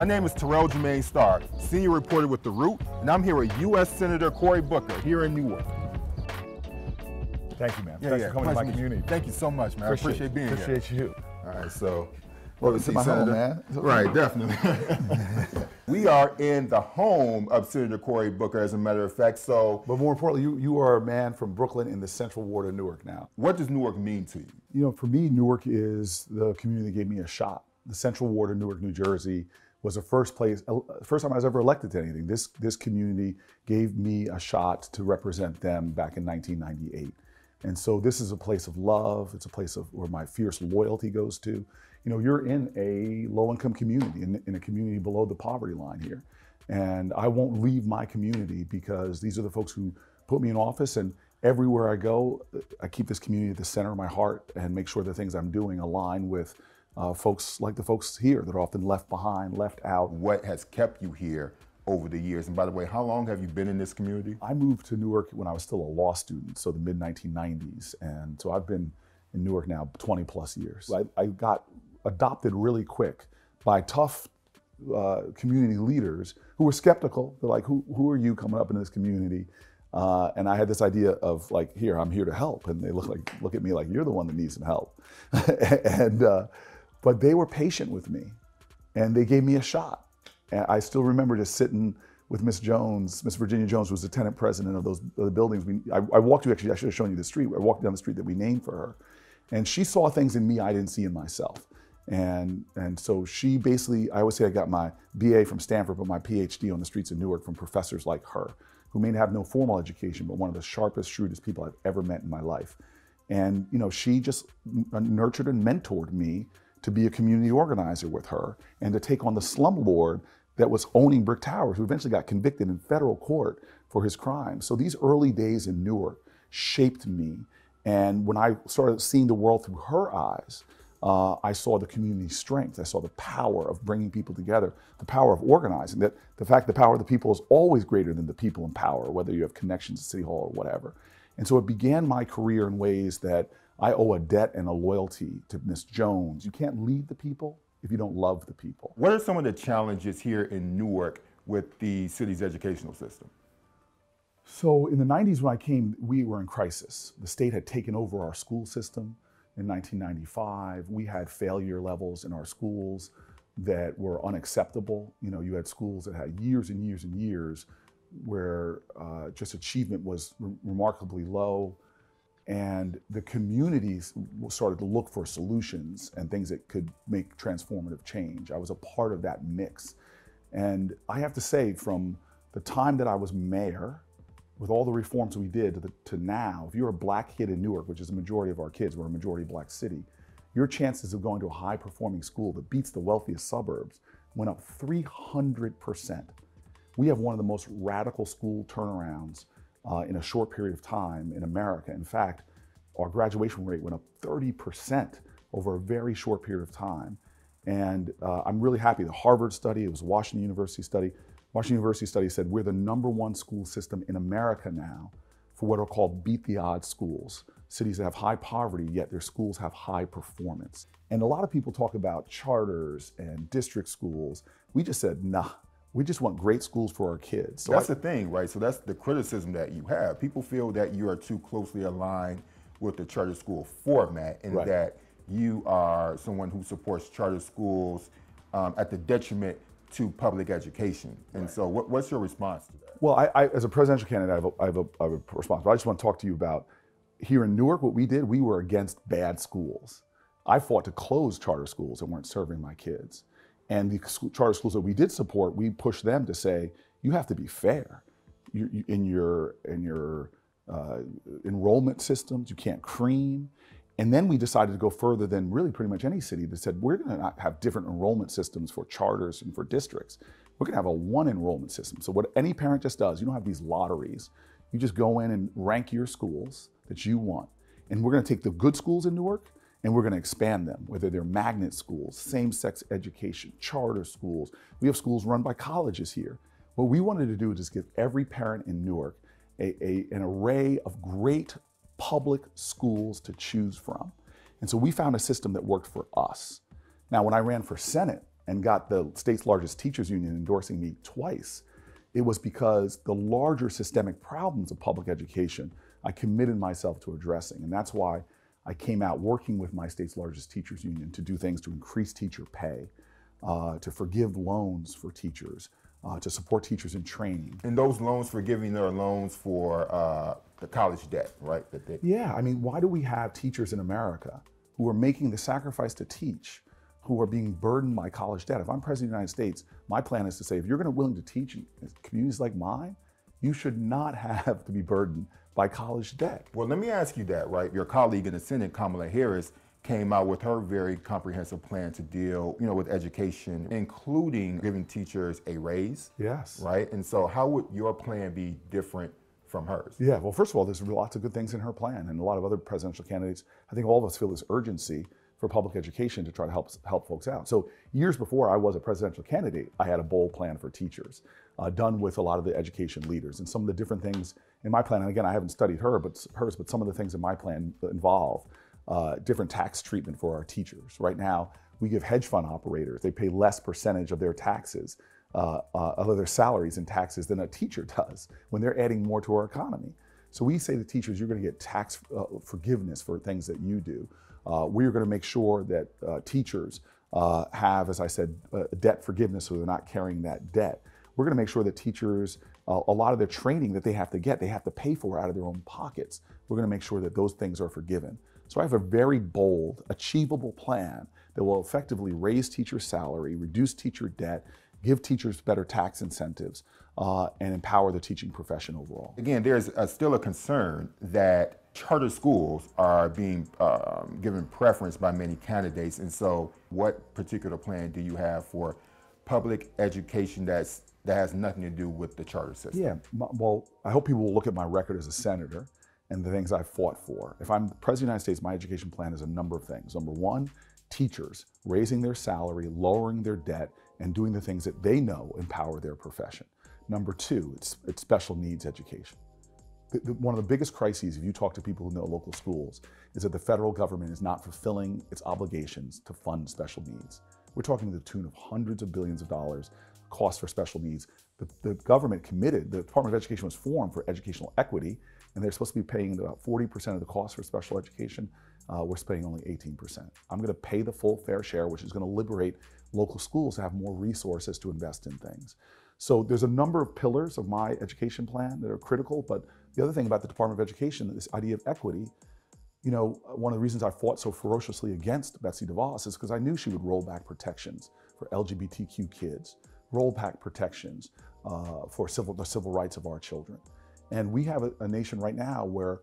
My name is Terrell Jermaine Starr, senior reporter with The Root, and I'm here with U.S. Senator Cory Booker here in Newark. Thank you, man. Thanks for coming to my community. Thank you so much, man. I appreciate being here. Appreciate you. All right, so. Well, it's in my home, man. Right, definitely. We are in the home of Senator Cory Booker, as a matter of fact, so. But more importantly, you are a man from Brooklyn in the Central Ward of Newark now. What does Newark mean to you? You know, for me, Newark is the community that gave me a shot. The Central Ward of Newark, New Jersey was the first time I was ever elected to anything. This community gave me a shot to represent them back in 1998. And so this is a place of love. It's a place where my fierce loyalty goes to. You know, you're in a low-income community, in a community below the poverty line here. And I won't leave my community because these are the folks who put me in office, and everywhere I go, I keep this community at the center of my heart and make sure the things I'm doing align with folks like the folks here that are often left behind, left out. What has kept you here over the years? And by the way, how long have you been in this community? I moved to Newark when I was still a law student, so the mid-1990s. And so I've been in Newark now 20 plus years. I got adopted really quick by tough community leaders who were skeptical. They're like, who are you coming up into this community? And I had this idea of like, here, I'm here to help. And they look at me like, you're the one that needs some help. But they were patient with me and they gave me a shot. And I still remember just sitting with Miss Jones. Miss Virginia Jones was the tenant president of the buildings. I walked you, actually, I should have shown you the street. I walked down the street that we named for her. And she saw things in me I didn't see in myself. And so she basically, I always say I got my BA from Stanford, but my PhD on the streets of Newark from professors like her, who may have no formal education, but one of the sharpest, shrewdest people I've ever met in my life. And you know, she just nurtured and mentored me to be a community organizer with her and to take on the slumlord that was owning Brick Towers, who eventually got convicted in federal court for his crimes. So these early days in Newark shaped me. And when I started seeing the world through her eyes, I saw the community strength. I saw the power of bringing people together, the power of organizing, that the power of the people is always greater than the people in power, whether you have connections to City Hall or whatever. And so it began my career in ways that I owe a debt and a loyalty to Miss Jones. You can't lead the people if you don't love the people. What are some of the challenges here in Newark with the city's educational system? So in the 90s when I came, we were in crisis. The state had taken over our school system. In 1995, we had failure levels in our schools that were unacceptable. You know, you had schools that had years and years and years where just achievement was remarkably low. And the communities started to look for solutions and things that could make transformative change. I was a part of that mix. And I have to say, from the time that I was mayor, with all the reforms we did to now, if you're a black kid in Newark, which is the majority of our kids, we're a majority black city, your chances of going to a high performing school that beats the wealthiest suburbs went up 300%. We have one of the most radical school turnarounds in a short period of time in America. In fact, our graduation rate went up 30% over a very short period of time. And I'm really happy. The Harvard study, it was a Washington University study. Washington University study said we're the #1 school system in America now for what are called beat the odds schools. Cities that have high poverty, yet their schools have high performance. And a lot of people talk about charters and district schools. We just said, nah, we just want great schools for our kids. So that's the thing, right? So that's the criticism that you have. People feel that you are too closely aligned with the charter school format and right. that you are someone who supports charter schools at the detriment to public education. And right. So what's your response to that? Well, I as a presidential candidate, I have a response. But I just want to talk to you about, here in Newark, what we did, we were against bad schools. I fought to close charter schools that weren't serving my kids. And the charter schools that we did support, we pushed them to say, you have to be fair. In your enrollment systems, you can't cream. And then we decided to go further than really pretty much any city that said, we're gonna not have different enrollment systems for charters and for districts. We're gonna have a one enrollment system. So what any parent just does, you don't have these lotteries. You just go in and rank your schools that you want. And we're gonna take the good schools in Newark and we're gonna expand them, whether they're magnet schools, same-sex education, charter schools. We have schools run by colleges here. What we wanted to do is just give every parent in Newark an array of great public schools to choose from. And so we found a system that worked for us. Now, when I ran for Senate, and got the state's largest teachers union endorsing me twice, it was because the larger systemic problems of public education I committed myself to addressing. And that's why I came out working with my state's largest teachers union to do things to increase teacher pay, to forgive loans for teachers, to support teachers in training. And those loans forgiving are loans for the college debt, right? Yeah, I mean, why do we have teachers in America who are making the sacrifice to teach, who are being burdened by college debt? If I'm president of the United States, my plan is to say, if you're willing to teach in communities like mine, you should not have to be burdened by college debt. Well, let me ask you that, right? Your colleague in the Senate, Kamala Harris, came out with her very comprehensive plan to deal, with education, including giving teachers a raise. Yes. Right? And so how would your plan be different from hers? Yeah, well, first of all, there's lots of good things in her plan, and a lot of other presidential candidates. I think all of us feel this urgency for public education to try to help folks out. So years before I was a presidential candidate, I had a bold plan for teachers, done with a lot of the education leaders, and some of the different things in my plan. And again, I haven't studied hers, but some of the things in my plan involve different tax treatment for our teachers. Right now, we give hedge fund operators, they pay less percentage of their taxes, of their salaries and taxes than a teacher does when they're adding more to our economy. So we say to teachers, you're going to get tax forgiveness for things that you do. We're going to make sure that teachers have, as I said, debt forgiveness so they're not carrying that debt. We're going to make sure that teachers, a lot of their training that they have to pay for out of their own pockets. We're going to make sure that those things are forgiven. So I have a very bold, achievable plan that will effectively raise teachers' salary, reduce teacher debt, give teachers better tax incentives, and empower the teaching profession overall. Again, there's still a concern that charter schools are being given preference by many candidates. And so what particular plan do you have for public education that has nothing to do with the charter system? Yeah, well, I hope people will look at my record as a senator and the things I've fought for. If I'm president of the United States, my education plan is a number of things. Number one, teachers raising their salary, lowering their debt, and doing the things that they know empower their profession. Number two, it's special needs education. One of the biggest crises, if you talk to people who know local schools, is that the federal government is not fulfilling its obligations to fund special needs. We're talking to the tune of hundreds of billions of dollars cost for special needs. The government committed, the Department of Education was formed for educational equity, and they're supposed to be paying about 40% of the cost for special education. We're paying only 18%. I'm going to pay the full fair share, which is going to liberate local schools to have more resources to invest in things. So there's a number of pillars of my education plan that are critical, but the other thing about the Department of Education, this idea of equity, one of the reasons I fought so ferociously against Betsy DeVos is because I knew she would roll back protections for LGBTQ kids, roll back protections for the civil rights of our children. And we have a nation right now where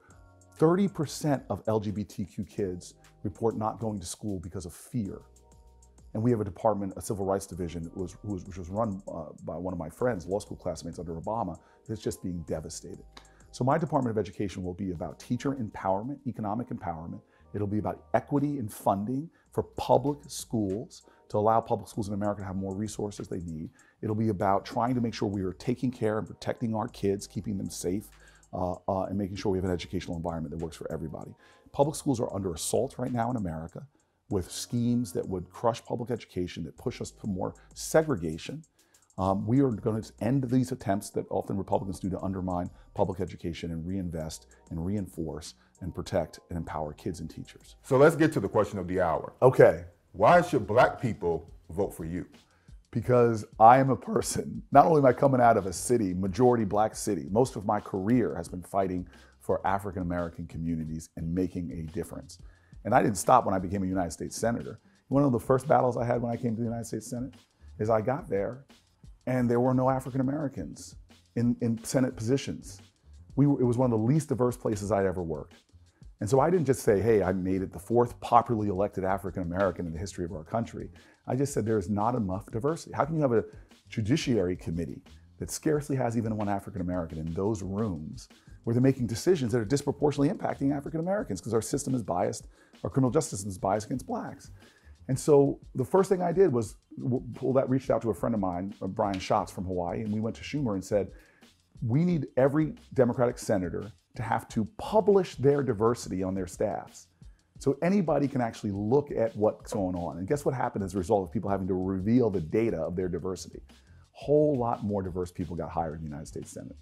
30% of LGBTQ kids report not going to school because of fear. And we have a civil rights division, which was run by one of my friends, law school classmates under Obama, that's just being devastated. So my Department of Education will be about teacher empowerment, economic empowerment. It'll be about equity in funding for public schools to allow public schools in America to have more resources they need. It'll be about trying to make sure we are taking care and protecting our kids, keeping them safe, and making sure we have an educational environment that works for everybody. Public schools are under assault right now in America with schemes that would crush public education, that push us to more segregation. We are going to end these attempts that often Republicans do to undermine public education and reinvest and reinforce and protect and empower kids and teachers. So let's get to the question of the hour. Okay. Why should Black people vote for you? Because I am a person, not only am I coming out of a city, majority Black city, most of my career has been fighting for African American communities and making a difference. And I didn't stop when I became a United States Senator. One of the first battles I had when I came to the United States Senate is I got there and there were no African Americans in Senate positions. It was one of the least diverse places I'd ever worked. And so I didn't just say, hey, I made it the fourth popularly elected African American in the history of our country. I just said there's not enough diversity. How can you have a judiciary committee that scarcely has even one African American in those rooms where they're making decisions that are disproportionately impacting African Americans because our system is biased, our criminal justice system is biased against Blacks. And so the first thing I did was reached out to a friend of mine, Brian Schatz from Hawaii, and we went to Schumer and said, we need every Democratic senator to have to publish their diversity on their staffs. So anybody can actually look at what's going on. And guess what happened as a result of people having to reveal the data of their diversity? Whole lot more diverse people got hired in the United States Senate.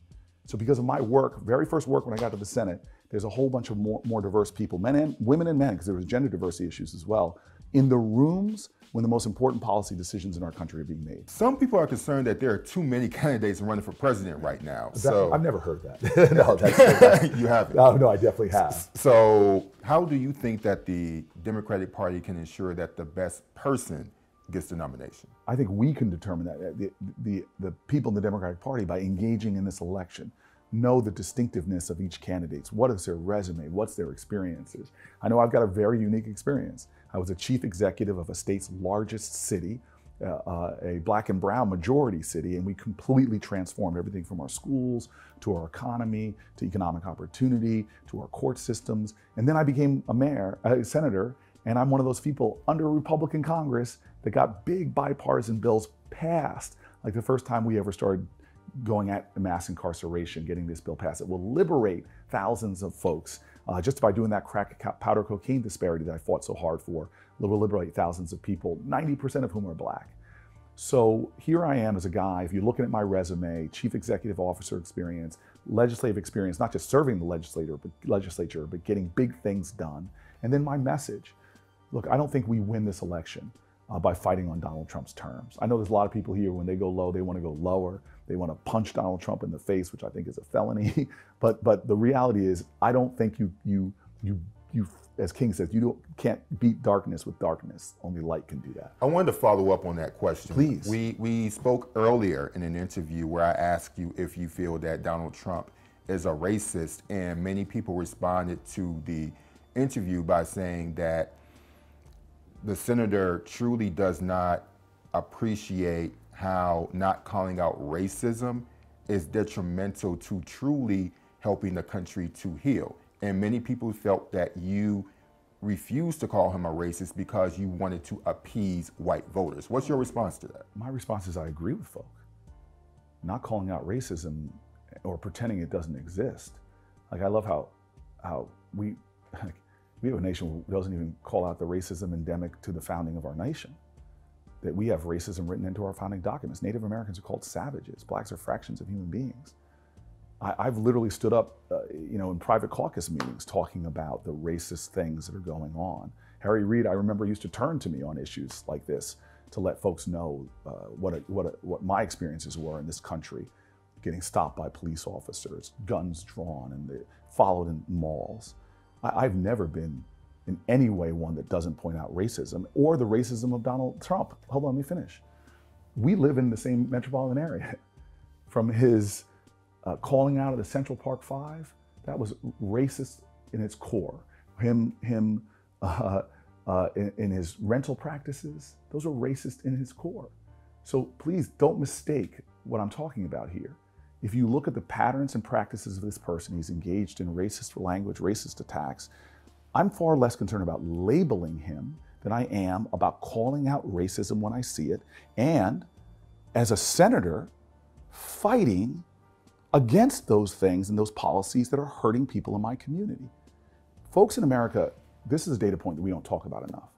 So because of my work, very first work when I got to the Senate, there's a whole bunch of more diverse people, women and men, because there was gender diversity issues as well, in the rooms when the most important policy decisions in our country are being made. Some people are concerned that there are too many candidates running for president right now. So I've never heard that. No, that's you haven't. No, I definitely have. So how do you think that the Democratic Party can ensure that the best person gets the nomination? I think we can determine that. The people in the Democratic Party, by engaging in this election, know the distinctiveness of each candidate. What is their resume? What's their experiences? I know I've got a very unique experience. I was a chief executive of a state's largest city, a black and brown majority city, and we completely transformed everything from our schools to our economy to economic opportunity to our court systems. And then I became a senator, and I'm one of those people under a Republican Congress that got big bipartisan bills passed. Like the first time we ever started going at mass incarceration, getting this bill passed. It will liberate thousands of folks just by doing that crack powder cocaine disparity that I fought so hard for. It will liberate thousands of people, 90% of whom are black. So here I am as a guy, if you're looking at my resume, chief executive officer experience, legislative experience, not just serving the legislature, but getting big things done. And then my message. Look, I don't think we win this election by fighting on Donald Trump's terms. I know there's a lot of people here, when they go low, they want to go lower. They want to punch Donald Trump in the face, which I think is a felony. But the reality is, I don't think you, as King says, can't beat darkness with darkness. Only light can do that. I wanted to follow up on that question. Please. We spoke earlier in an interview where I asked you if you feel that Donald Trump is a racist, and many people responded to the interview by saying that the senator truly does not appreciate how not calling out racism is detrimental to truly helping the country to heal. And many people felt that you refused to call him a racist because you wanted to appease white voters. What's your response to that? My response is I agree with folk. Not calling out racism or pretending it doesn't exist. Like, I love how we have a nation who doesn't even call out the racism endemic to the founding of our nation. That we have racism written into our founding documents. Native Americans are called savages. Blacks are fractions of human beings. I've literally stood up, in private caucus meetings talking about the racist things that are going on. Harry Reid, I remember, used to turn to me on issues like this to let folks know what my experiences were in this country, getting stopped by police officers, guns drawn, and followed in malls. I've never been in any way one that doesn't point out racism or the racism of Donald Trump. Hold on, let me finish. We live in the same metropolitan area. From his calling out of the Central Park Five, that was racist in its core. Him in his rental practices, those are racist in his core. So please don't mistake what I'm talking about here. If you look at the patterns and practices of this person, he's engaged in racist language, racist attacks. I'm far less concerned about labeling him than I am about calling out racism when I see it, and as a senator, fighting against those things and those policies that are hurting people in my community. Folks in America, this is a data point that we don't talk about enough.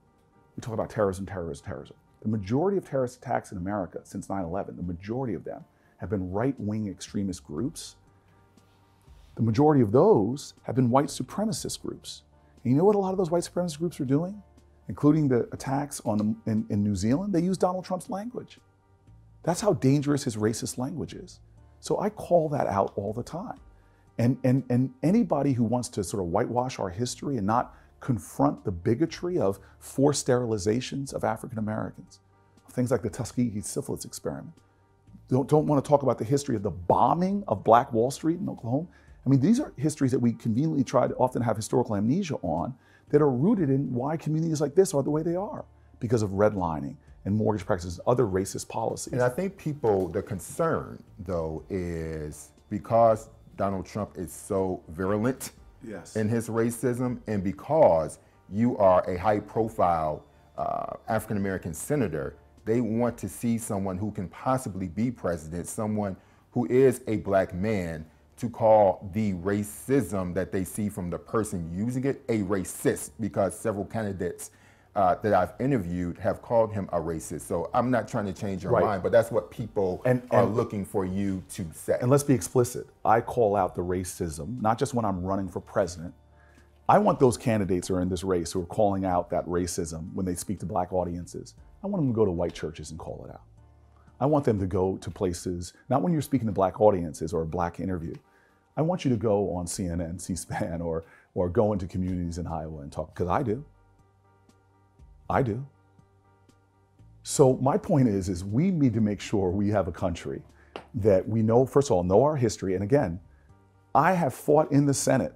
We talk about terrorism. The majority of terrorist attacks in America since 9/11, the majority of them have been right-wing extremist groups. The majority of those have been white supremacist groups. And you know what a lot of those white supremacist groups are doing? Including the attacks in New Zealand, they use Donald Trump's language. That's how dangerous his racist language is. So I call that out all the time. And anybody who wants to sort of whitewash our history and not confront the bigotry of forced sterilizations of African Americans, things like the Tuskegee syphilis experiment, don't want to talk about the history of the bombing of Black Wall Street in Oklahoma. I mean, these are histories that we conveniently try to often have historical amnesia on, that are rooted in why communities like this are the way they are, because of redlining and mortgage practices, other racist policies. And I think the concern, though, is because Donald Trump is so virulent in his racism, and because you are a high-profile African-American senator, they want to see someone who can possibly be president, someone who is a black man, to call the racism that they see from the person using it a racist, because several candidates that I've interviewed have called him a racist. So I'm not trying to change your mind, but that's what people are looking for you to say. And let's be explicit. I call out the racism, not just when I'm running for president. I want those candidates who are in this race who are calling out that racism when they speak to black audiences. I want them to go to white churches and call it out. I want them to go to places, not when you're speaking to black audiences or a black interview. I want you to go on CNN, C-SPAN, or go into communities in Iowa and talk, because I do. I do. So my point is we need to make sure we have a country that we know, first of all, know our history. And again, I have fought in the Senate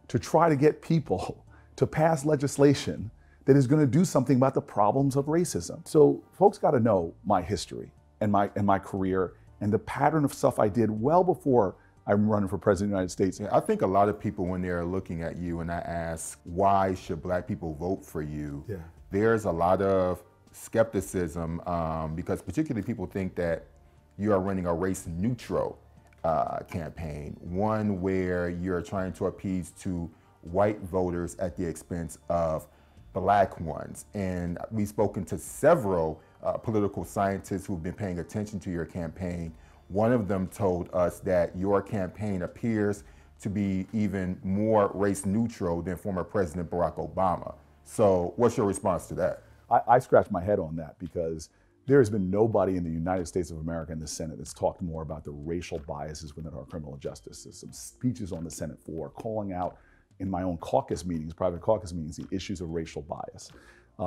to try to get people to pass legislation that is going to do something about the problems of racism. So folks got to know my history and my career and the pattern of stuff I did well before I'm running for president of the United States. Yeah, I think a lot of people, when they're looking at you and I ask, why should black people vote for you? Yeah. There's a lot of skepticism because particularly people think that you are running a race neutral campaign, one where you're trying to appease to white voters at the expense of black ones. And we've spoken to several political scientists who've been paying attention to your campaign. One of them told us that your campaign appears to be even more race neutral than former President Barack Obama. So what's your response to that? I scratch my head on that because there has been nobody in the United States of America in the Senate that's talked more about the racial biases within our criminal justice system. Speeches on the Senate floor, calling out in my own caucus meetings, private caucus meetings, the issues of racial bias.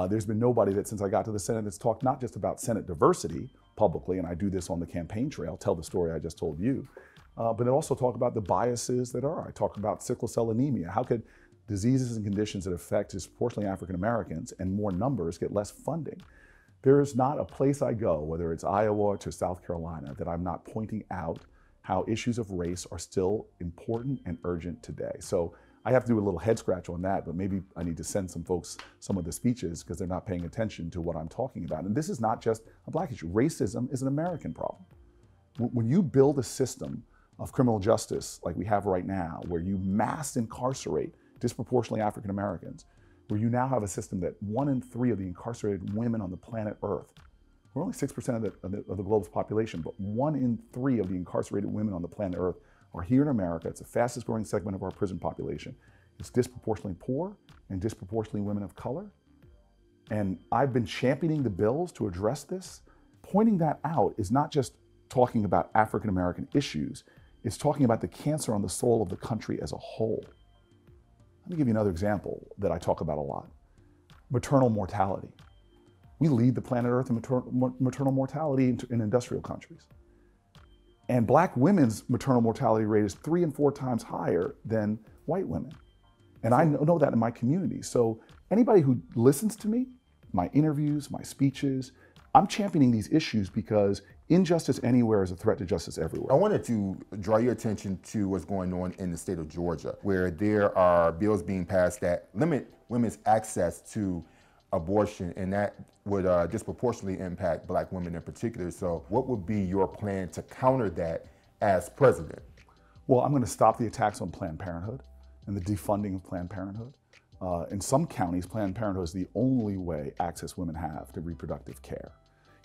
There's been nobody that since I got to the Senate that's talked not just about Senate diversity publicly, and I do this on the campaign trail, tell the story I just told you, but it also talk about the biases that are. I talk about sickle cell anemia. How could diseases and conditions that affect disproportionately African Americans and more numbers get less funding? There is not a place I go, whether it's Iowa to South Carolina, that I'm not pointing out how issues of race are still important and urgent today. So I have to do a little head scratch on that, but maybe I need to send some folks some of the speeches because they're not paying attention to what I'm talking about. And this is not just a black issue. Racism is an American problem. When you build a system of criminal justice like we have right now, where you mass incarcerate disproportionately African Americans, where you now have a system that 1 in 3 of the incarcerated women on the planet Earth, we're only 6% of the globe's population, but 1 in 3 of the incarcerated women on the planet Earth are here in America. It's the fastest growing segment of our prison population. It's disproportionately poor and disproportionately women of color. And I've been championing the bills to address this. Pointing that out is not just talking about African American issues, it's talking about the cancer on the soul of the country as a whole. Let me give you another example that I talk about a lot. Maternal mortality. We lead the planet Earth in maternal mortality in industrial countries. And black women's maternal mortality rate is 3 and 4 times higher than white women. And I know that in my community. So anybody who listens to me, my interviews, my speeches, I'm championing these issues because injustice anywhere is a threat to justice everywhere. I wanted to draw your attention to what's going on in the state of Georgia, where there are bills being passed that limit women's access to abortion, and that would disproportionately impact black women in particular. So what would be your plan to counter that as president? Well, I'm going to stop the attacks on Planned Parenthood and the defunding of Planned Parenthood. In some counties, Planned Parenthood is the only way access women have to reproductive care.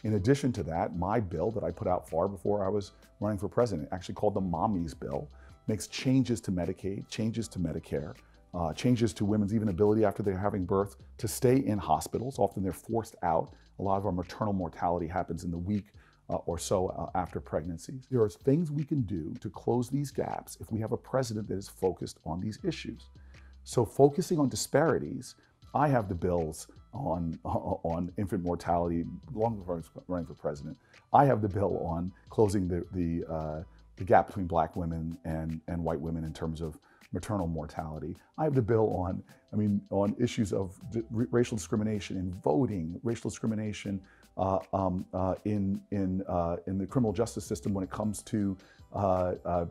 In addition to that, my bill that I put out far before I was running for president, actually called the Mommy's Bill, makes changes to Medicaid, changes to Medicare, changes to women's even ability after they're having birth to stay in hospitals. Often they're forced out. A lot of our maternal mortality happens in the week or so after pregnancies. There are things we can do to close these gaps if we have a president that is focused on these issues. So focusing on disparities, I have the bills on infant mortality long before I was running for president. I have the bill on closing the gap between black women and white women in terms of maternal mortality. I have the bill on issues of racial discrimination in voting, racial discrimination in the criminal justice system when it comes to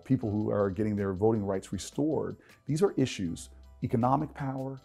people who are getting their voting rights restored. These are issues: economic power,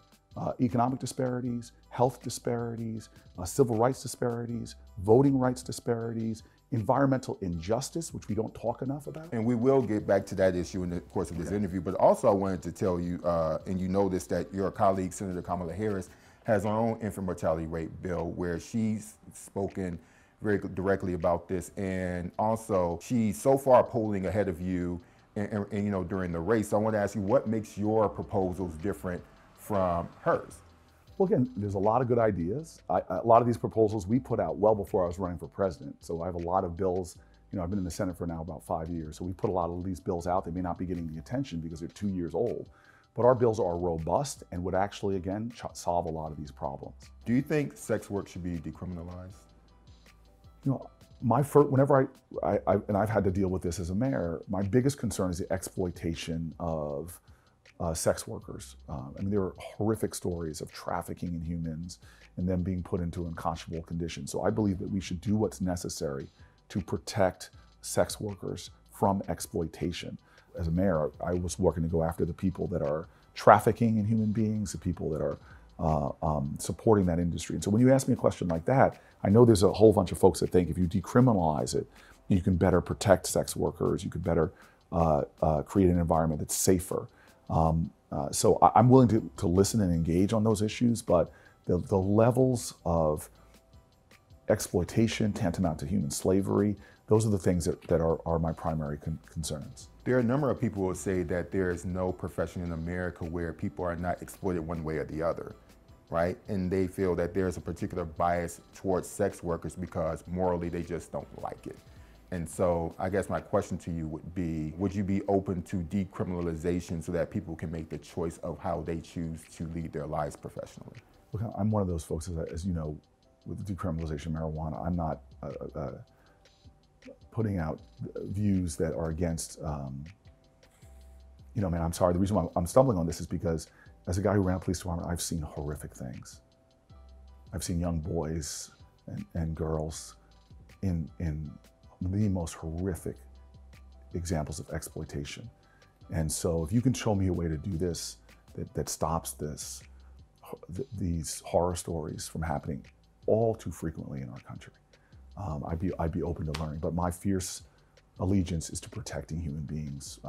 economic disparities, health disparities, civil rights disparities, voting rights disparities, environmental injustice, which we don't talk enough about. And we will get back to that issue in the course of this interview, but also I wanted to tell you, and you know this, that your colleague, Senator Kamala Harris, has her own infant mortality rate bill where she's spoken very directly about this, and also she's so far polling ahead of you and you know, during the race. So I want to ask you, what makes your proposals different from hers? Well, again, there's a lot of good ideas. A lot of these proposals we put out well before I was running for president. So I have a lot of bills. You know, I've been in the Senate for now about 5 years. So we put a lot of these bills out. They may not be getting the attention because they're 2 years old, but our bills are robust and would actually, again, solve a lot of these problems. Do you think sex work should be decriminalized? You know, whenever and I've had to deal with this as a mayor, my biggest concern is the exploitation of sex workers. I mean, there are horrific stories of trafficking in humans and them being put into unconscionable conditions. So I believe that we should do what's necessary to protect sex workers from exploitation. As a mayor, I was working to go after the people that are trafficking in human beings, the people that are supporting that industry. And so when you ask me a question like that, I know there's a whole bunch of folks that think if you decriminalize it, you can better protect sex workers, you could better create an environment that's safer. So I'm willing to listen and engage on those issues, but the levels of exploitation tantamount to human slavery, those are the things that are my primary concerns. There are a number of people who say that there is no profession in America where people are not exploited one way or the other, right? And they feel that there's a particular bias towards sex workers because morally they just don't like it. And so I guess my question to you would be, would you be open to decriminalization so that people can make the choice of how they choose to lead their lives professionally? Look, I'm one of those folks, as you know, with the decriminalization of marijuana, I'm not putting out views that are against, you know, man, I'm sorry. The reason why I'm stumbling on this is because as a guy who ran a police department, I've seen horrific things. I've seen young boys and girls in the most horrific examples of exploitation. And so if you can show me a way to do this that stops these horror stories from happening all too frequently in our country, I'd be open to learning. But my fierce allegiance is to protecting human beings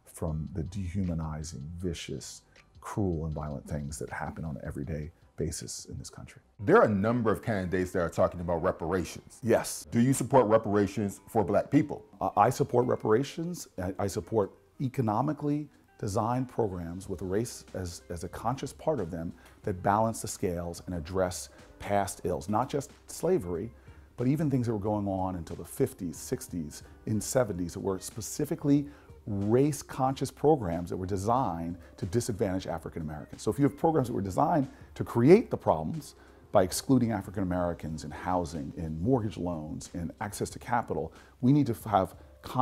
from the dehumanizing, vicious, cruel, and violent things that happen on an everyday basis in this country. There are a number of candidates that are talking about reparations. Yes. Do you support reparations for Black people? I support reparations. I support economically designed programs with race as a conscious part of them that balance the scales and address past ills, not just slavery, but even things that were going on until the 50s, 60s, and 70s that were specifically race-conscious programs that were designed to disadvantage African Americans. So if you have programs that were designed to create the problems by excluding African Americans in housing, in mortgage loans, in access to capital, we need to have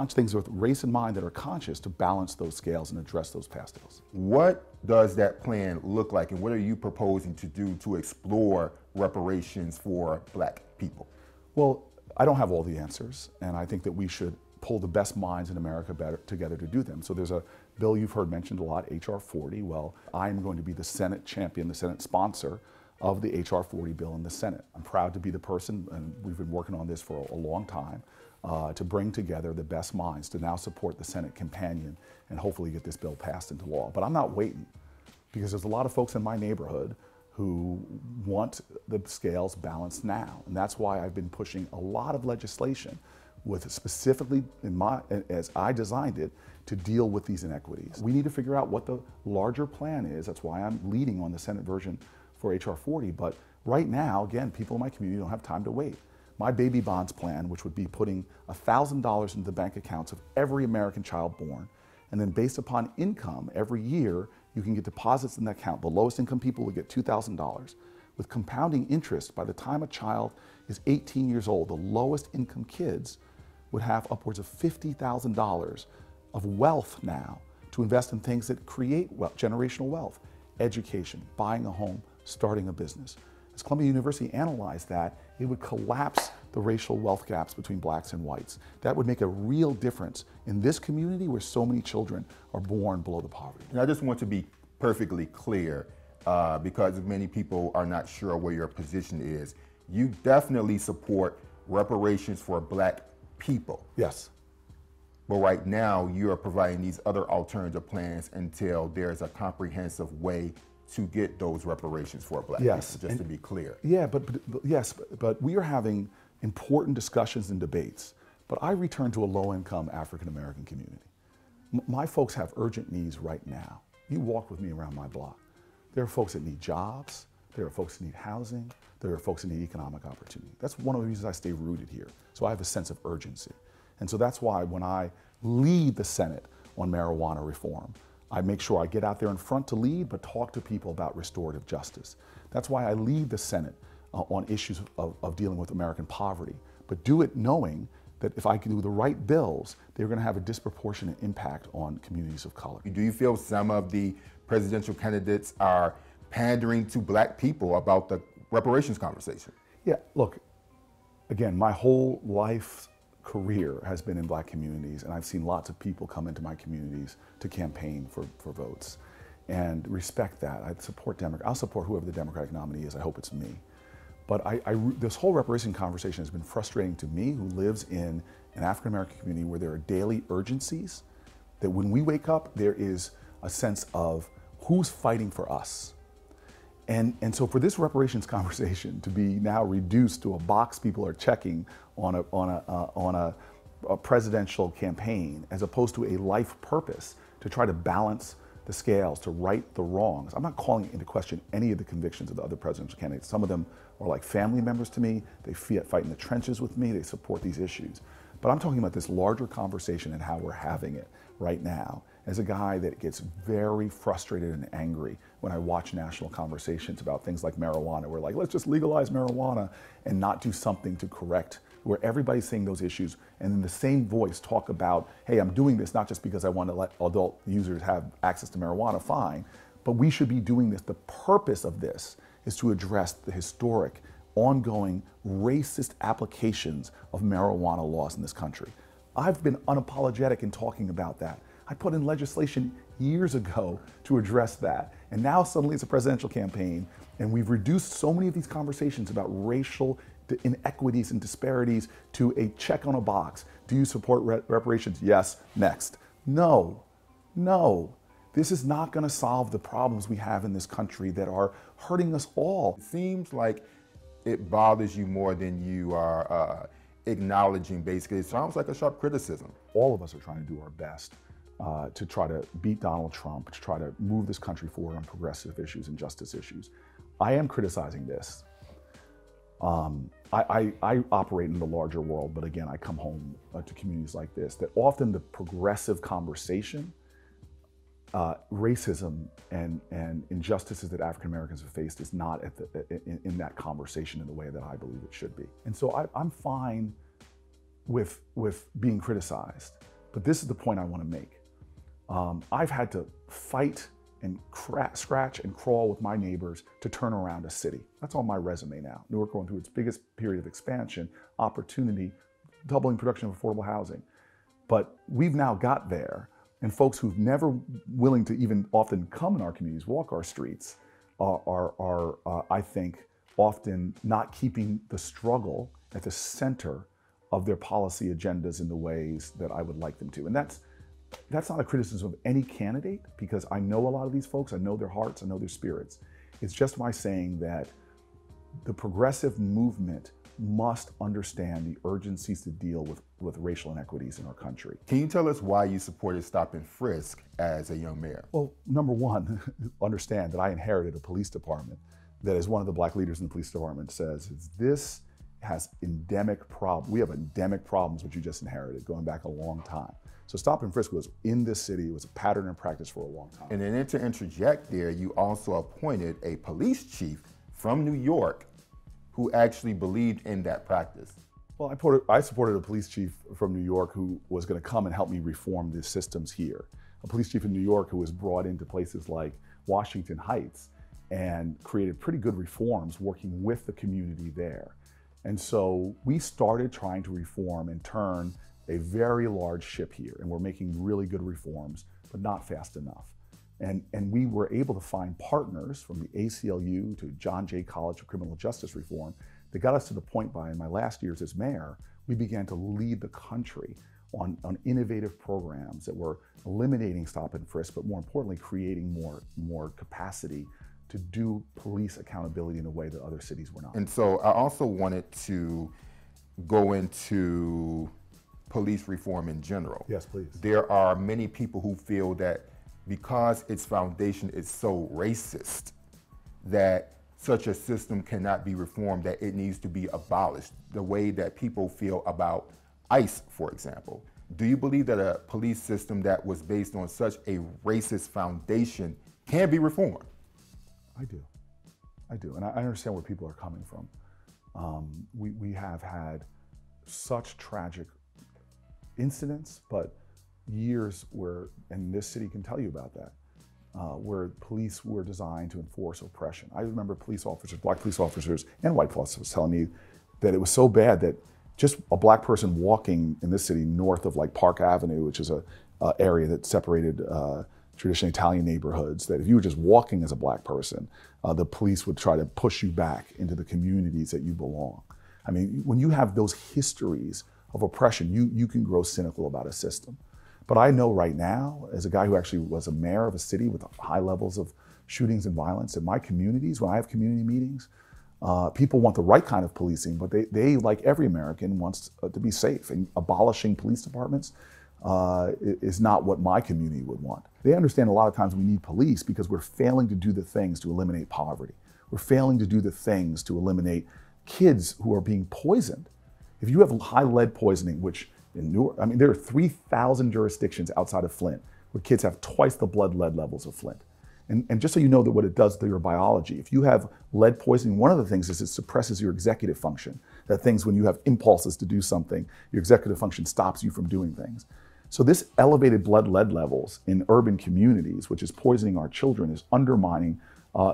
things with race in mind that are conscious to balance those scales and address those past ills. What does that plan look like, and what are you proposing to do to explore reparations for Black people? Well, I don't have all the answers, and I think that we should pull the best minds in America together to do them. So there's a bill you've heard mentioned a lot, H.R. 40. Well, I'm going to be the Senate champion, the Senate sponsor of the H.R. 40 bill in the Senate. I'm proud to be the person, and we've been working on this for a long time, to bring together the best minds to now support the Senate companion and hopefully get this bill passed into law. But I'm not waiting, because there's a lot of folks in my neighborhood who want the scales balanced now. And that's why I've been pushing a lot of legislation with specifically, as I designed it, to deal with these inequities. We need to figure out what the larger plan is. That's why I'm leading on the Senate version for H.R. 40. But right now, again, people in my community don't have time to wait. My baby bonds plan, which would be putting $1,000 into the bank accounts of every American child born, and then based upon income, every year, you can get deposits in that account. The lowest income people would get $2,000. With compounding interest, by the time a child is 18 years old, the lowest income kids would have upwards of $50,000 of wealth now to invest in things that create generational wealth: education, buying a home, starting a business. As Columbia University analyzed that, it would collapse the racial wealth gaps between blacks and whites. That would make a real difference in this community where so many children are born below the poverty. And I just want to be perfectly clear, because many people are not sure where your position is. You definitely support reparations for Black people. Yes. But right now, you are providing these other alternative plans until there's a comprehensive way to get those reparations for Black people, just to be clear. Yeah, but we are having important discussions and debates. But I return to a low-income African-American community. My folks have urgent needs right now. You walk with me around my block. There are folks that need jobs. There are folks that need housing. There are folks that need economic opportunity. That's one of the reasons I stay rooted here. So I have a sense of urgency. And so that's why when I lead the Senate on marijuana reform, I make sure I get out there in front to lead, but talk to people about restorative justice. That's why I lead the Senate on issues of dealing with American poverty, but do it knowing that if I can do the right bills, they're going to have a disproportionate impact on communities of color. Do you feel some of the presidential candidates are pandering to Black people about the reparations conversation? Yeah, look, again, my whole life career has been in Black communities, and I've seen lots of people come into my communities to campaign for votes, and respect that. I'll support whoever the Democratic nominee is. I hope it's me. But this whole reparation conversation has been frustrating to me, who lives in an African-American community where there are daily urgencies, that when we wake up, there is a sense of who's fighting for us. And so for this reparations conversation to be now reduced to a box people are checking on a presidential campaign, as opposed to a life purpose to try to balance the scales, to right the wrongs. I'm not calling into question any of the convictions of the other presidential candidates. Some of them are like family members to me. They fight in the trenches with me. They support these issues. But I'm talking about this larger conversation and how we're having it right now. As a guy that gets very frustrated and angry when I watch national conversations about things like marijuana, we're like, let's just legalize marijuana and not do something to correct, where everybody's saying those issues and in the same voice talk about, hey, I'm doing this not just because I want to let adult users have access to marijuana, fine, but we should be doing this. The purpose of this is to address the historic, ongoing, racist applications of marijuana laws in this country. I've been unapologetic in talking about that. I put in legislation years ago to address that. And now suddenly it's a presidential campaign, and we've reduced so many of these conversations about racial inequities and disparities to a check on a box. Do you support reparations? Yes. Next. No. No. This is not going to solve the problems we have in this country that are hurting us all. It seems like it bothers you more than you are acknowledging, basically. It sounds like a sharp criticism. All of us are trying to do our best to try to beat Donald Trump, to try to move this country forward on progressive issues and justice issues. I am criticizing this. I operate in the larger world, but again, I come home to communities like this, that often the progressive conversation, racism and injustices that African Americans have faced is not in that conversation in the way that I believe it should be. And so I'm fine with being criticized, but this is the point I want to make. I've had to fight and scratch and crawl with my neighbors to turn around a city. That's on my resume now. Newark going through its biggest period of expansion, opportunity, doubling production of affordable housing. But we've now got there, and folks who've never willing to even often come in our communities, walk our streets, are I think, often not keeping the struggle at the center of their policy agendas in the ways that I would like them to. And that's not a criticism of any candidate, because I know a lot of these folks, I know their hearts, I know their spirits. It's just my saying that the progressive movement must understand the urgencies to deal with racial inequities in our country. Can you tell us why you supported stop and frisk as a young mayor? Well, number one, understand that I inherited a police department that, as one of the Black leaders in the police department says, this has endemic problems. We have endemic problems, which you just inherited, going back a long time. So stop and frisk was in this city, it was a pattern and practice for a long time. And then to interject there, you also appointed a police chief from New York who actually believed in that practice. Well, I supported a police chief from New York who was going to come and help me reform the systems here. A police chief in New York who was brought into places like Washington Heights and created pretty good reforms working with the community there. And so we started trying to reform and turn a very large ship here, and we're making really good reforms, but not fast enough. And we were able to find partners from the ACLU to John Jay College of Criminal Justice Reform that got us to the point by, in my last years as mayor, we began to lead the country on innovative programs that were eliminating stop and frisk, but more importantly, creating more capacity to do police accountability in a way that other cities were not. And so I also wanted to go into police reform in general. Yes, please. There are many people who feel that because its foundation is so racist, that such a system cannot be reformed, that it needs to be abolished, the way that people feel about ICE, for example. Do you believe that a police system that was based on such a racist foundation can be reformed? I do, and I understand where people are coming from. We have had such tragic incidents, but years where, and this city can tell you about that, where police were designed to enforce oppression. I remember police officers, black police officers and white police officers telling me that it was so bad that just a black person walking in this city north of like Park Avenue, which is a area that separated traditionally Italian neighborhoods, that if you were just walking as a black person, the police would try to push you back into the communities that you belong. I mean, when you have those histories of oppression, you can grow cynical about a system. But I know right now, as a guy who actually was a mayor of a city with high levels of shootings and violence, in my communities, when I have community meetings, people want the right kind of policing, but they like every American, wants to be safe. And abolishing police departments is not what my community would want. They understand a lot of times we need police because we're failing to do the things to eliminate poverty. We're failing to do the things to eliminate kids who are being poisoned. If you have high lead poisoning, which in Newark, I mean, there are 3,000 jurisdictions outside of Flint where kids have twice the blood lead levels of Flint. And just so you know that what it does to your biology, if you have lead poisoning, one of the things is it suppresses your executive function. That things, when you have impulses to do something, your executive function stops you from doing things. So this elevated blood lead levels in urban communities, which is poisoning our children, is undermining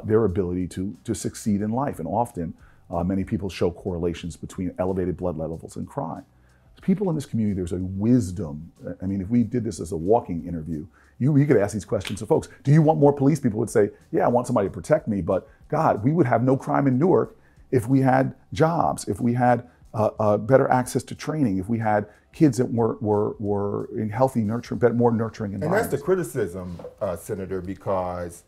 their ability to succeed in life. And often, many people show correlations between elevated blood lead levels and crime. People in this community, there's a wisdom. I mean, if we did this as a walking interview, you could ask these questions to folks. Do you want more police? People would say, yeah, I want somebody to protect me, but God, we would have no crime in Newark if we had jobs, if we had better access to training, if we had kids that were in healthy, nurturing, more nurturing environments. And that's the criticism, Senator, because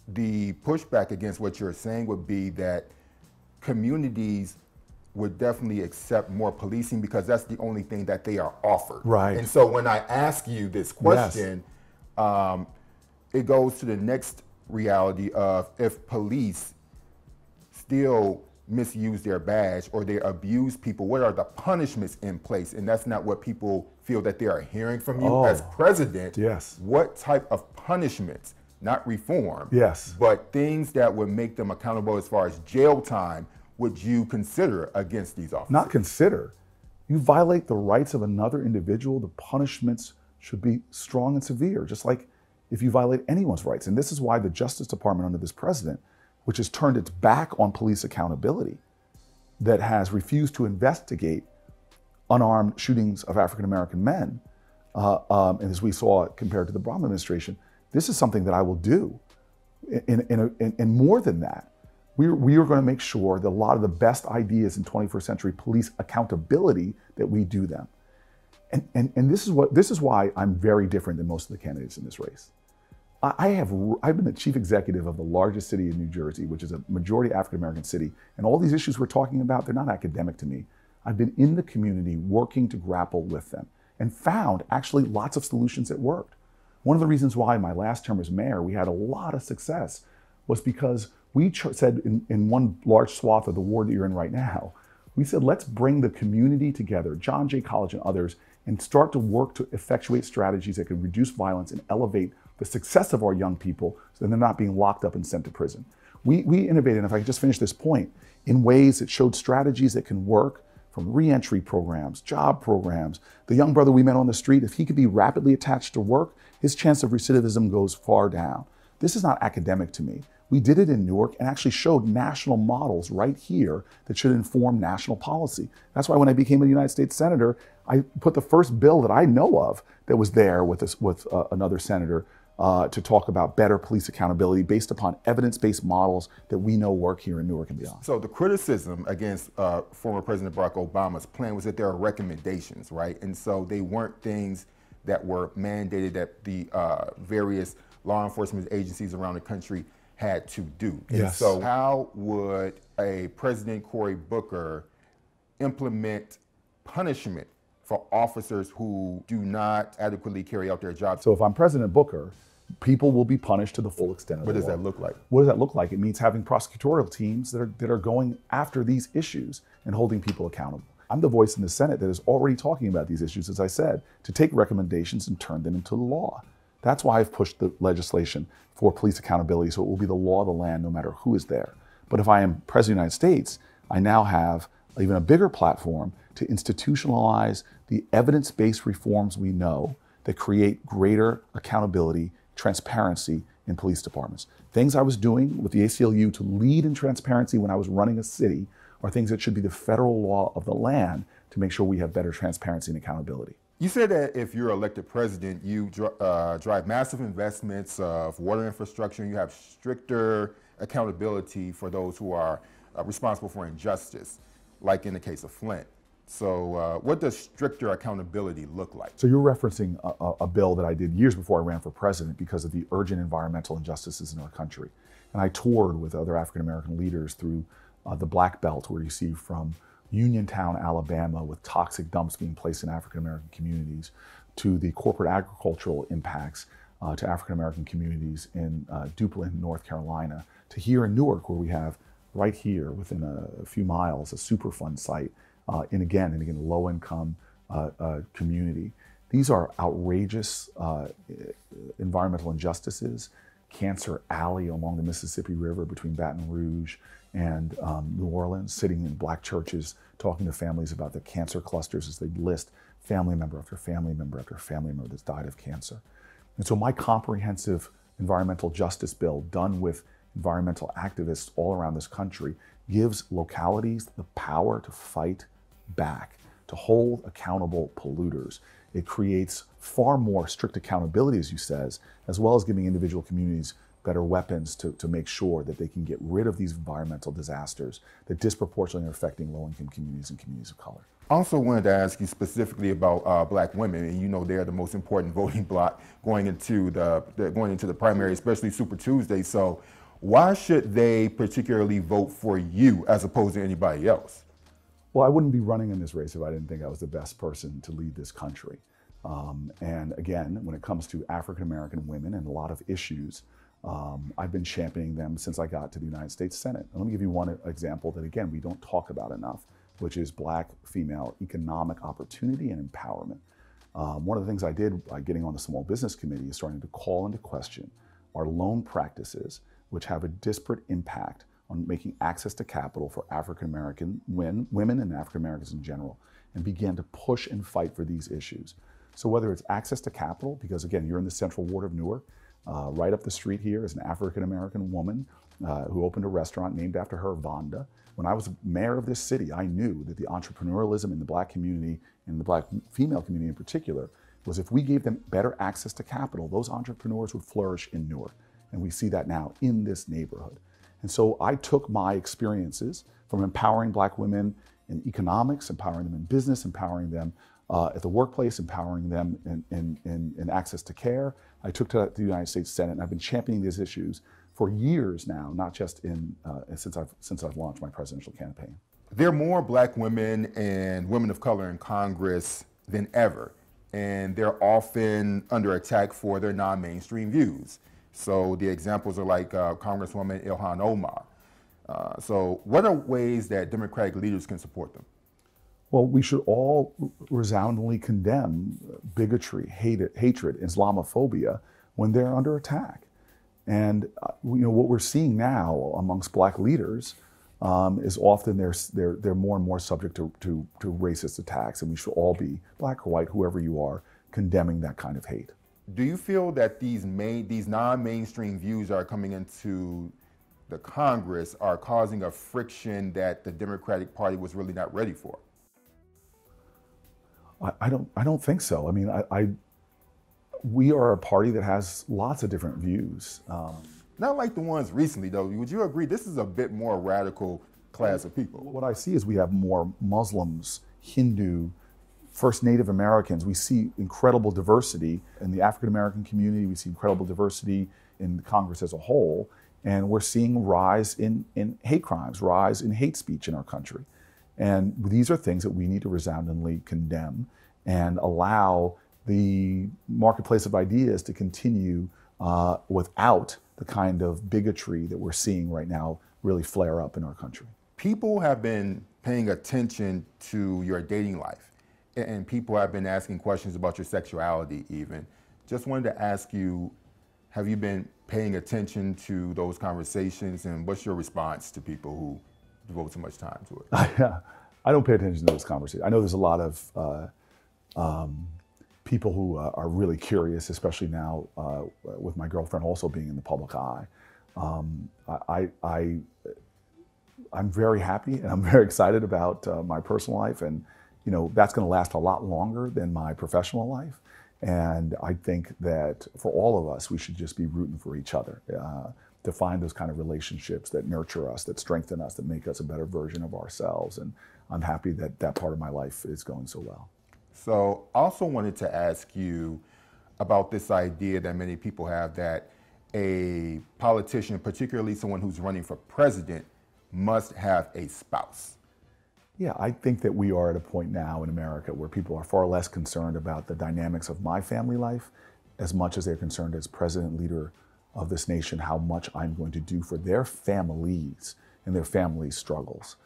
the pushback against what you're saying would be that communities would definitely accept more policing because that's the only thing that they are offered. Right. And so when I ask you this question, yes, it goes to the next reality of if police still misuse their badge or they abuse people, what are the punishments in place? And that's not what people feel that they are hearing from you as president. Yes. What type of punishments, not reform, yes, but things that would make them accountable as far as jail time, would you consider against these officers? Not consider. You violate the rights of another individual, the punishments should be strong and severe, just like if you violate anyone's rights. And this is why the Justice Department under this president, which has turned its back on police accountability, that has refused to investigate unarmed shootings of African-American men, and as we saw compared to the Obama administration, this is something that I will do. And more than that, we are going to make sure that a lot of the best ideas in 21st century police accountability, that we do them. And this is why I'm very different than most of the candidates in this race. I've been the chief executive of the largest city in New Jersey, which is a majority African-American city. And all these issues we're talking about, they're not academic to me. I've been in the community working to grapple with them and found actually lots of solutions that worked. One of the reasons why my last term as mayor, we had a lot of success was because we said in one large swath of the ward that you're in right now, we said, let's bring the community together, John Jay College and others, and start to work to effectuate strategies that can reduce violence and elevate the success of our young people so that they're not being locked up and sent to prison. We innovated, and if I could just finish this point, in ways that showed strategies that can work, from reentry programs, job programs. The young brother we met on the street, if he could be rapidly attached to work, his chance of recidivism goes far down. This is not academic to me. We did it in Newark and actually showed national models right here that should inform national policy. That's why when I became a United States Senator, I put the first bill that I know of that was there with another senator to talk about better police accountability based upon evidence-based models that we know work here in Newark and beyond. So the criticism against former President Barack Obama's plan was that there are recommendations, right? And so they weren't things that were mandated that the various law enforcement agencies around the country had to do. And Yes. so how would a President Cory Booker implement punishment for officers who do not adequately carry out their jobs? So if I'm President Booker, people will be punished to the full extent of the law. What does that look like? What does that look like? It means having prosecutorial teams that are going after these issues and holding people accountable. I'm the voice in the Senate that is already talking about these issues, as I said, to take recommendations and turn them into law. That's why I've pushed the legislation for police accountability, so it will be the law of the land no matter who is there. But if I am President of the United States, I now have even a bigger platform to institutionalize the evidence-based reforms we know that create greater accountability, transparency in police departments. Things I was doing with the ACLU to lead in transparency when I was running a city are things that should be the federal law of the land to make sure we have better transparency and accountability. You said that if you're elected president, you drive massive investments of water infrastructure, and you have stricter accountability for those who are responsible for injustice, like in the case of Flint. So what does stricter accountability look like? So you're referencing a bill that I did years before I ran for president because of the urgent environmental injustices in our country. And I toured with other African-American leaders through the Black Belt, where you see from Uniontown, Alabama, with toxic dumps being placed in African-American communities, to the corporate agricultural impacts to African-American communities in Duplin, North Carolina, to here in Newark, where we have right here within a few miles a Superfund site in again a low-income community. These are outrageous environmental injustices. Cancer Alley along the Mississippi River between Baton Rouge and New Orleans, sitting in Black churches, talking to families about the cancer clusters as they list family member after family member after family member that's died of cancer. And so my comprehensive environmental justice bill, done with environmental activists all around this country, gives localities the power to fight back, to hold accountable polluters. It creates far more strict accountability, as you says, as well as giving individual communities better weapons to make sure that they can get rid of these environmental disasters that disproportionately are affecting low-income communities and communities of color. I also wanted to ask you specifically about Black women, and you know they're the most important voting bloc going into the primary, especially Super Tuesday. So why should they particularly vote for you as opposed to anybody else? Well, I wouldn't be running in this race if I didn't think I was the best person to lead this country. And again, when it comes to African-American women and a lot of issues, I've been championing them since I got to the United States Senate. And let me give you one example that, again, we don't talk about enough, which is Black female economic opportunity and empowerment. One of the things I did by getting on the Small Business Committee is starting to call into question our loan practices, which have a disparate impact on making access to capital for African-American women and African-Americans in general, and began to push and fight for these issues. So whether it's access to capital, because again, you're in the Central Ward of Newark, right up the street here is an African-American woman who opened a restaurant named after her, Vonda. When I was mayor of this city, I knew that the entrepreneurialism in the Black community, and the Black female community in particular, was if we gave them better access to capital, those entrepreneurs would flourish in Newark. And we see that now in this neighborhood. And so I took my experiences from empowering Black women in economics, empowering them in business, empowering them at the workplace, empowering them in access to care. I took to the United States Senate, and I've been championing these issues for years now, not just since I've launched my presidential campaign. There are more Black women and women of color in Congress than ever, and they're often under attack for their non-mainstream views. So the examples are like Congresswoman Ilhan Omar. So what are ways that Democratic leaders can support them? Well, we should all resoundingly condemn bigotry, hatred, Islamophobia when they're under attack. And what we're seeing now amongst Black leaders is often they're more and more subject to racist attacks, and we should all be, Black or white, whoever you are, condemning that kind of hate. Do you feel that these non-mainstream views are coming into the Congress are causing a friction that the Democratic Party was really not ready for? I don't think so. I mean, we are a party that has lots of different views. Not like the ones recently, though. Would you agree this is a bit more radical class of people? What I see is we have more Muslims, Hindu, First Native Americans. We see incredible diversity in the African American community. We see incredible diversity in Congress as a whole. And we're seeing rise in hate crimes, rise in hate speech in our country. And these are things that we need to resoundingly condemn and allow the marketplace of ideas to continue without the kind of bigotry that we're seeing right now really flare up in our country. People have been paying attention to your dating life, and people have been asking questions about your sexuality even. Just wanted to ask you, have you been paying attention to those conversations, and what's your response to people who devote so much time to it? I don't pay attention to those conversations. I know there's a lot of people who are really curious, especially now with my girlfriend also being in the public eye. I'm very happy and I'm very excited about my personal life, and that's going to last a lot longer than my professional life. And I think that for all of us, we should just be rooting for each other to find those kind of relationships that nurture us, that strengthen us, that make us a better version of ourselves. And I'm happy that that part of my life is going so well. So also wanted to ask you about this idea that many people have that a politician, particularly someone who's running for president, must have a spouse. Yeah, I think that we are at a point now in America where people are far less concerned about the dynamics of my family life as much as they're concerned as president, leader of this nation, how much I'm going to do for their families and their family struggles.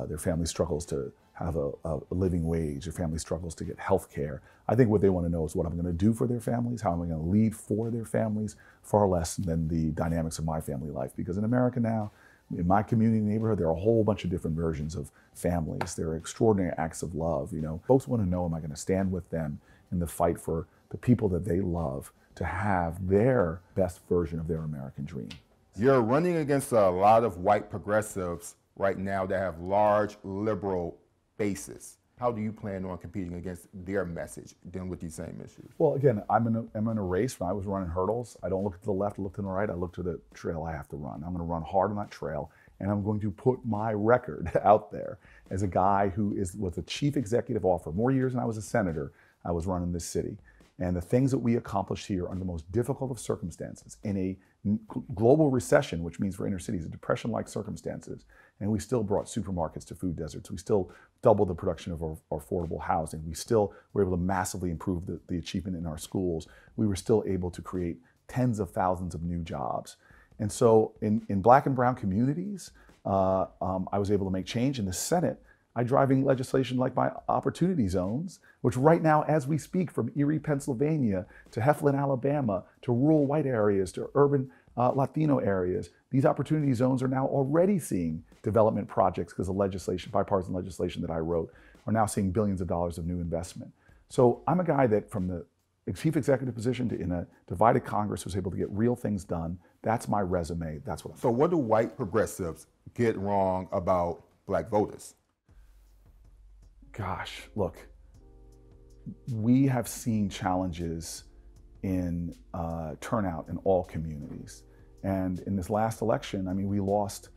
Their family struggles to have a living wage, their family struggles to get health care. I think what they want to know is what I'm going to do for their families, how am I going to lead for their families, far less than the dynamics of my family life. Because in America now, in my community neighborhood, there are a whole bunch of different versions of families. There are extraordinary acts of love. Folks want to know, am I going to stand with them in the fight for the people that they love to have their best version of their American dream? You're running against a lot of white progressives right now that have large liberal bases. How do you plan on competing against their message, dealing with these same issues? Well, again, I'm in a race. When I was running hurdles, I don't look to the left, I look to the right, I look to the trail I have to run. I'm going to run hard on that trail, and I'm going to put my record out there as a guy who was a chief executive officer. More years than I was a senator, I was running this city. And the things that we accomplished here under the most difficult of circumstances, in a global recession, which means for inner cities, a depression-like circumstances, and we still brought supermarkets to food deserts. We still doubled the production of our affordable housing. We still were able to massively improve the achievement in our schools. We were still able to create tens of thousands of new jobs. And so in Black and brown communities, I was able to make change. In the Senate, I'm driving legislation like my opportunity zones, which right now, as we speak, from Erie, Pennsylvania, to Heflin, Alabama, to rural white areas, to urban Latino areas, these opportunity zones are now already seeing development projects because of legislation, bipartisan legislation that I wrote, are now seeing billions of dollars of new investment. So I'm a guy that from the chief executive position to in a divided Congress was able to get real things done. That's my resume. That's what I'm So what do white progressives get wrong about Black voters? Gosh, look, we have seen challenges in turnout in all communities. And in this last election, we lost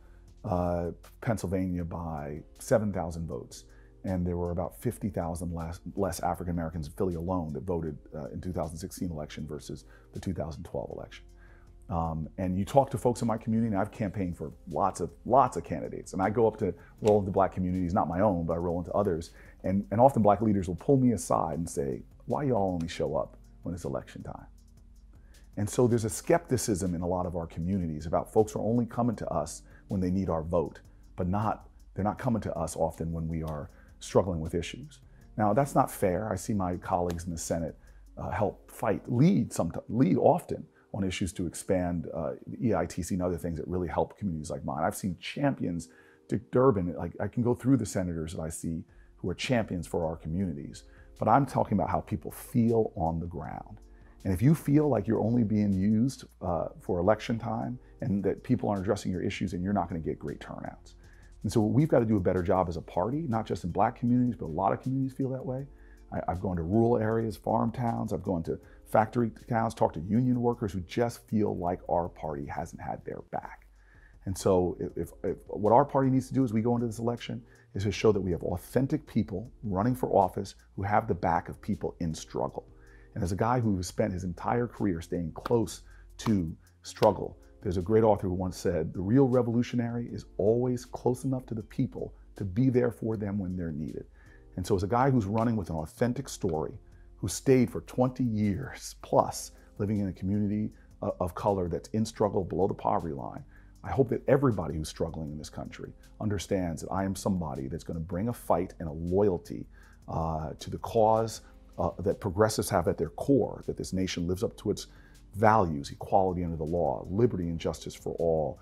Pennsylvania by 7,000 votes. And there were about 50,000 less African Americans in Philly alone that voted in 2016 election versus the 2012 election. And you talk to folks in my community, and I've campaigned for lots of candidates. And I go up to roll into Black communities, not my own, but I roll into others. And often Black leaders will pull me aside and say, why y'all only show up when it's election time? And so there's a skepticism in a lot of our communities about folks who are only coming to us when they need our vote, but they're not coming to us often when we are struggling with issues. Now, that's not fair. I see my colleagues in the Senate help lead often on issues to expand the EITC and other things that really help communities like mine. I've seen champions, Dick Durbin, I can go through the senators that I see who are champions for our communities, but I'm talking about how people feel on the ground. And if you feel like you're only being used for election time and that people aren't addressing your issues, and you're not going to get great turnouts. And so we've got to do a better job as a party, not just in Black communities, but a lot of communities feel that way, I've gone to rural areas, farm towns. I've gone to factory towns, talked to union workers who just feel like our party hasn't had their back. And so if what our party needs to do as we go into this election is to show that we have authentic people running for office who have the back of people in struggle. And as a guy who has spent his entire career staying close to struggle, there's a great author who once said, the real revolutionary is always close enough to the people to be there for them when they're needed. And so as a guy who's running with an authentic story, who stayed for 20 years plus living in a community of color that's in struggle below the poverty line, I hope that everybody who's struggling in this country understands that I am somebody that's going to bring a fight and a loyalty to the cause that progressives have at their core, that this nation lives up to its values, equality under the law, liberty and justice for all,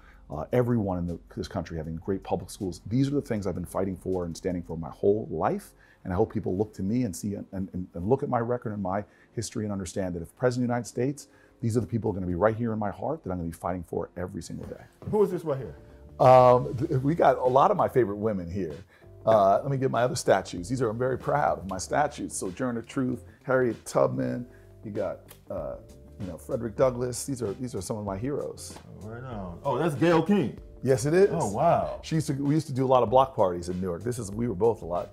everyone in this country having great public schools. These are the things I've been fighting for and standing for my whole life. And I hope people look to me and see and look at my record and my history and understand that if President of the United States, these are the people who are going to be right here in my heart that I'm going to be fighting for every single day. Who is this right here? We got a lot of my favorite women here. Let me get my other statues. These are, I'm very proud of my statues. Sojourner Truth, Harriet Tubman, you got Frederick Douglass. These are some of my heroes. Right on. Oh, that's Gayle King. Yes, it is. Oh, wow. We used to do a lot of block parties in Newark. We were both a lot,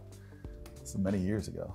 so many years ago.